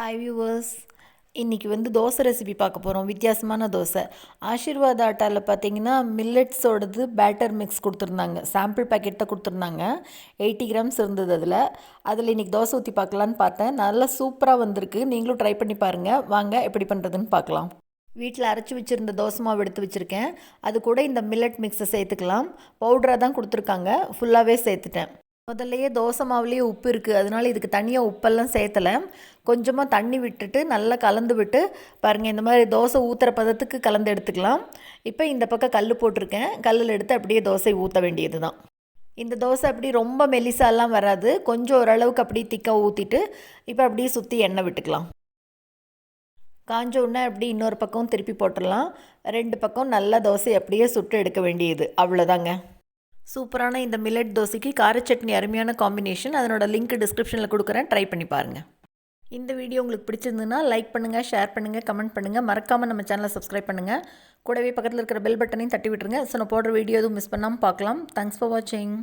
Hi viewers, இன்றைக்கி dosa recipe பார்க்க போகிறோம். வித்தியாசமான தோசை. ஆஷீர்வாத் ஆட்டாவில் பார்த்தீங்கன்னா மில்லட்ஸோடது பேட்டர் மிக்ஸ் கொடுத்துருந்தாங்க. சாம்பிள் பேக்கெட் தான் கொடுத்துருந்தாங்க. 80 கிராம்ஸ் இருந்தது. அதில் இன்றைக்கி தோசை ஊற்றி பார்க்கலான்னு பார்த்தேன். நல்லா சூப்பராக வந்திருக்கு. நீங்களும் ட்ரை பண்ணி பாருங்கள். வாங்க எப்படி பண்ணுறதுன்னு பார்க்கலாம். வீட்டில் அரைச்சி வச்சுருந்த தோசை மாவு எடுத்து வச்சுருக்கேன். அது கூட இந்த மில்லட் மிக்ஸை சேர்த்துக்கலாம். பவுடராக தான் கொடுத்துருக்காங்க. ஃபுல்லாகவே சேர்த்துட்டேன். முதல்லையே தோசை மாவுலேயே உப்பு இருக்குது, அதனால் இதுக்கு தனியாக உப்பெல்லாம் சேர்த்தலை. கொஞ்சமாக தண்ணி விட்டுட்டு நல்லா கலந்து விட்டு பாருங்கள், இந்த மாதிரி தோசை ஊற்றுற பதத்துக்கு கலந்து எடுத்துக்கலாம். இப்போ இந்த பக்கம் கல் போட்டிருக்கேன். கல்லில் எடுத்து அப்படியே தோசை ஊற்ற வேண்டியது தான். இந்த தோசை அப்படி ரொம்ப மெலிசாலாம் வராது, கொஞ்சம் ஓரளவுக்கு அப்படியே திக்காக ஊற்றிட்டு இப்போ அப்படியே சுற்றி எண்ணெய் விட்டுக்கலாம். காஞ்ச உடனே அப்படி இன்னொரு பக்கம் திருப்பி போட்டுடலாம். 2 பக்கம் நல்லா தோசை அப்படியே சுட்டு எடுக்க வேண்டியது, அவ்வளோதாங்க. சூப்பரான இந்த மில்லட் தோசைக்கு கார சட்னி அருமையான காம்பினேஷன். அதனோட லிங்க் டிஸ்கிரிப்ஷனில் கொடுக்குறேன், ட்ரை பண்ணி பாருங்கள். இந்த வீடியோ உங்களுக்கு பிடிச்சிருந்ததுன்னா லைக் பண்ணுங்கள், ஷேர் பண்ணுங்கள், கமெண்ட் பண்ணுங்கள். மறக்காமல் நம்ம சேனலை சப்ஸ்கிரைப் பண்ணுங்கள். கூடவே பக்கத்தில் இருக்கிற பெல் பட்டனையும் தட்டி விட்டுருங்க. ஸோ நான் போடுற வீடியோ எதுவும் மிஸ் பண்ணாமல் பார்க்கலாம். தேங்க்ஸ் ஃபார் வாட்சிங்.